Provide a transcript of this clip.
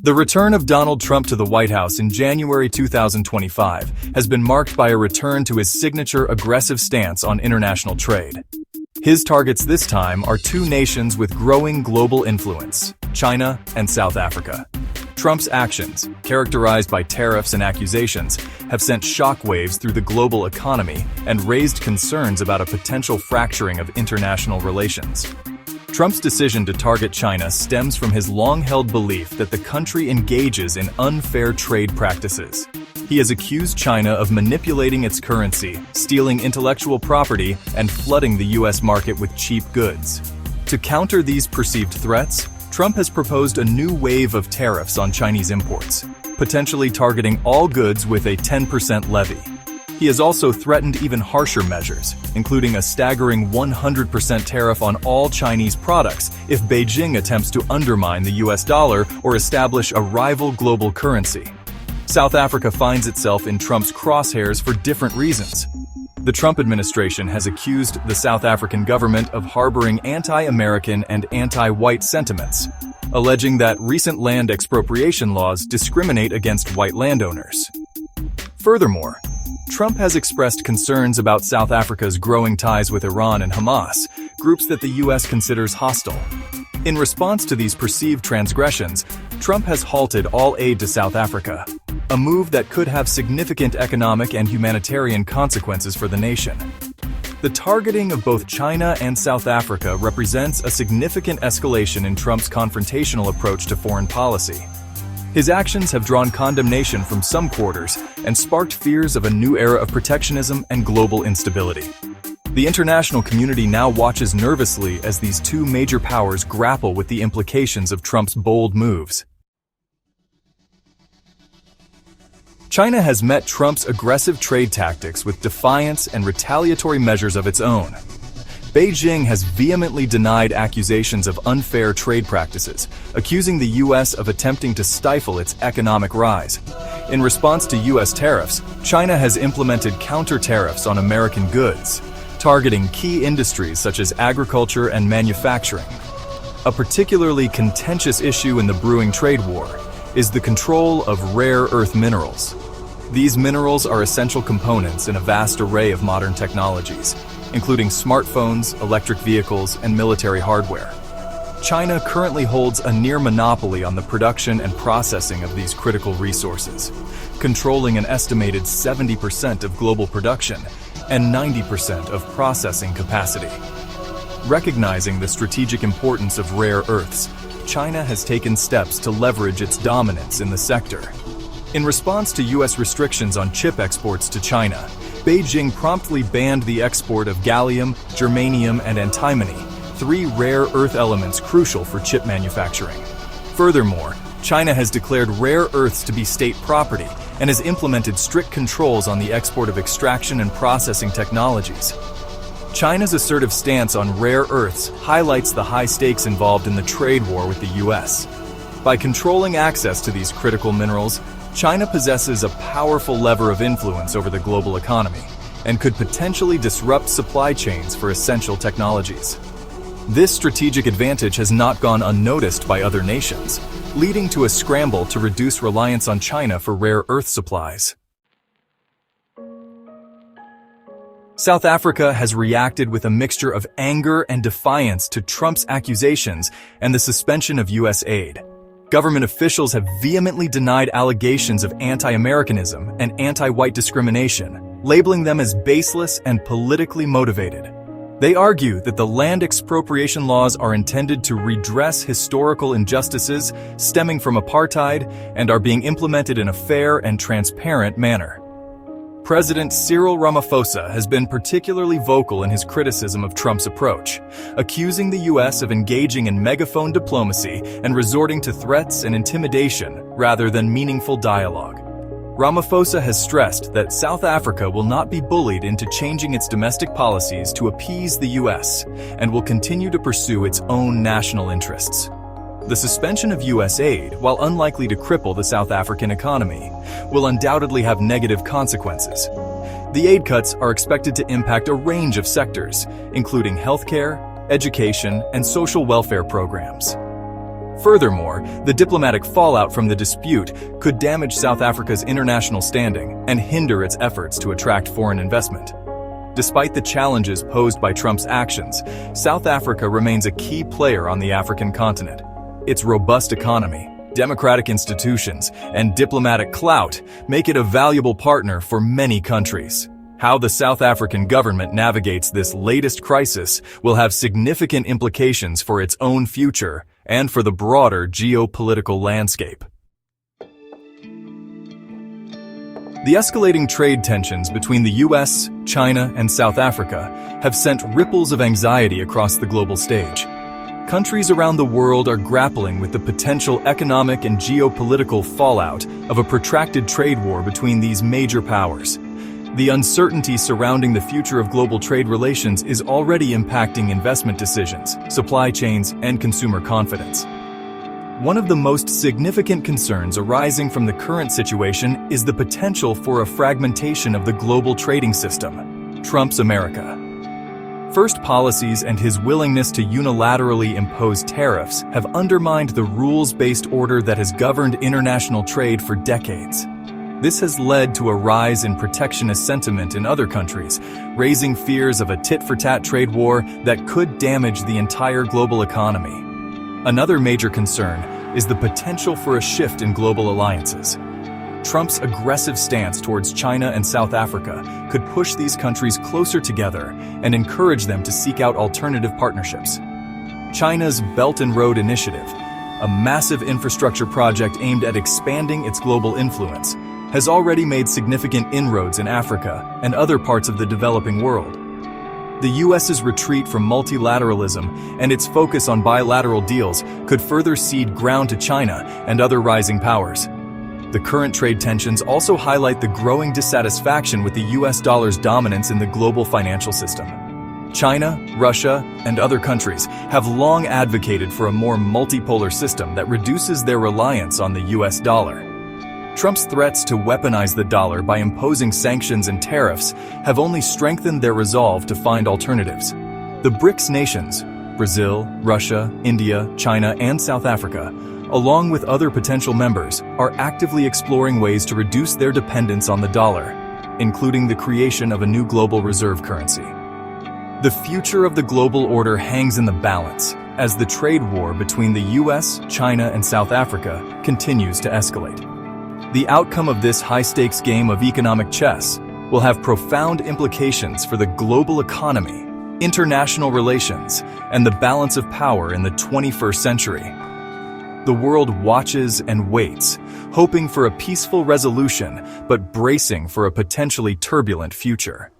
The return of Donald Trump to the White House in January 2025 has been marked by a return to his signature aggressive stance on international trade. His targets this time are two nations with growing global influence, China and South Africa. Trump's actions, characterized by tariffs and accusations, have sent shockwaves through the global economy and raised concerns about a potential fracturing of international relations. Trump's decision to target China stems from his long-held belief that the country engages in unfair trade practices. He has accused China of manipulating its currency, stealing intellectual property, and flooding the U.S. market with cheap goods. To counter these perceived threats, Trump has proposed a new wave of tariffs on Chinese imports, potentially targeting all goods with a 10% levy. He has also threatened even harsher measures, including a staggering 100% tariff on all Chinese products if Beijing attempts to undermine the US dollar or establish a rival global currency. South Africa finds itself in Trump's crosshairs for different reasons. The Trump administration has accused the South African government of harboring anti-American and anti-white sentiments, alleging that recent land expropriation laws discriminate against white landowners. Furthermore, Trump has expressed concerns about South Africa's growing ties with Iran and Hamas, groups that the U.S. considers hostile. In response to these perceived transgressions, Trump has halted all aid to South Africa, a move that could have significant economic and humanitarian consequences for the nation. The targeting of both China and South Africa represents a significant escalation in Trump's confrontational approach to foreign policy. His actions have drawn condemnation from some quarters and sparked fears of a new era of protectionism and global instability. The international community now watches nervously as these two major powers grapple with the implications of Trump's bold moves. China has met Trump's aggressive trade tactics with defiance and retaliatory measures of its own. Beijing has vehemently denied accusations of unfair trade practices, accusing the U.S. of attempting to stifle its economic rise. In response to U.S. tariffs, China has implemented counter-tariffs on American goods, targeting key industries such as agriculture and manufacturing. A particularly contentious issue in the brewing trade war is the control of rare earth minerals. These minerals are essential components in a vast array of modern technologies, including smartphones, electric vehicles, and military hardware. China currently holds a near monopoly on the production and processing of these critical resources, controlling an estimated 70% of global production and 90% of processing capacity. Recognizing the strategic importance of rare earths, China has taken steps to leverage its dominance in the sector. In response to U.S. restrictions on chip exports to China, Beijing promptly banned the export of gallium, germanium, and antimony, three rare earth elements crucial for chip manufacturing. Furthermore, China has declared rare earths to be state property and has implemented strict controls on the export of extraction and processing technologies. China's assertive stance on rare earths highlights the high stakes involved in the trade war with the U.S. By controlling access to these critical minerals, China possesses a powerful lever of influence over the global economy and could potentially disrupt supply chains for essential technologies. This strategic advantage has not gone unnoticed by other nations, leading to a scramble to reduce reliance on China for rare earth supplies. South Africa has reacted with a mixture of anger and defiance to Trump's accusations and the suspension of U.S. aid. Government officials have vehemently denied allegations of anti-Americanism and anti-white discrimination, labeling them as baseless and politically motivated. They argue that the land expropriation laws are intended to redress historical injustices stemming from apartheid and are being implemented in a fair and transparent manner. President Cyril Ramaphosa has been particularly vocal in his criticism of Trump's approach, accusing the U.S. of engaging in megaphone diplomacy and resorting to threats and intimidation rather than meaningful dialogue. Ramaphosa has stressed that South Africa will not be bullied into changing its domestic policies to appease the U.S. and will continue to pursue its own national interests. The suspension of U.S. aid, while unlikely to cripple the South African economy, will undoubtedly have negative consequences. The aid cuts are expected to impact a range of sectors, including healthcare, education, and social welfare programs. Furthermore, the diplomatic fallout from the dispute could damage South Africa's international standing and hinder its efforts to attract foreign investment. Despite the challenges posed by Trump's actions, South Africa remains a key player on the African continent. Its robust economy, democratic institutions, and diplomatic clout make it a valuable partner for many countries. How the South African government navigates this latest crisis will have significant implications for its own future and for the broader geopolitical landscape. The escalating trade tensions between the US, China, and South Africa have sent ripples of anxiety across the global stage. Countries around the world are grappling with the potential economic and geopolitical fallout of a protracted trade war between these major powers. The uncertainty surrounding the future of global trade relations is already impacting investment decisions, supply chains, and consumer confidence. One of the most significant concerns arising from the current situation is the potential for a fragmentation of the global trading system, Trump's America. First policies and his willingness to unilaterally impose tariffs have undermined the rules-based order that has governed international trade for decades. This has led to a rise in protectionist sentiment in other countries, raising fears of a tit-for-tat trade war that could damage the entire global economy. Another major concern is the potential for a shift in global alliances. Trump's aggressive stance towards China and South Africa could push these countries closer together and encourage them to seek out alternative partnerships. China's Belt and Road Initiative, a massive infrastructure project aimed at expanding its global influence, has already made significant inroads in Africa and other parts of the developing world. The US's retreat from multilateralism and its focus on bilateral deals could further cede ground to China and other rising powers. The current trade tensions also highlight the growing dissatisfaction with the US dollar's dominance in the global financial system. China, Russia, and other countries have long advocated for a more multipolar system that reduces their reliance on the US dollar. Trump's threats to weaponize the dollar by imposing sanctions and tariffs have only strengthened their resolve to find alternatives. The BRICS nations, Brazil, Russia, India, China, and South Africa, along with other potential members, are actively exploring ways to reduce their dependence on the dollar, including the creation of a new global reserve currency. The future of the global order hangs in the balance as the trade war between the US, China, and South Africa continues to escalate. The outcome of this high-stakes game of economic chess will have profound implications for the global economy, international relations, and the balance of power in the 21st century. The world watches and waits, hoping for a peaceful resolution but bracing for a potentially turbulent future.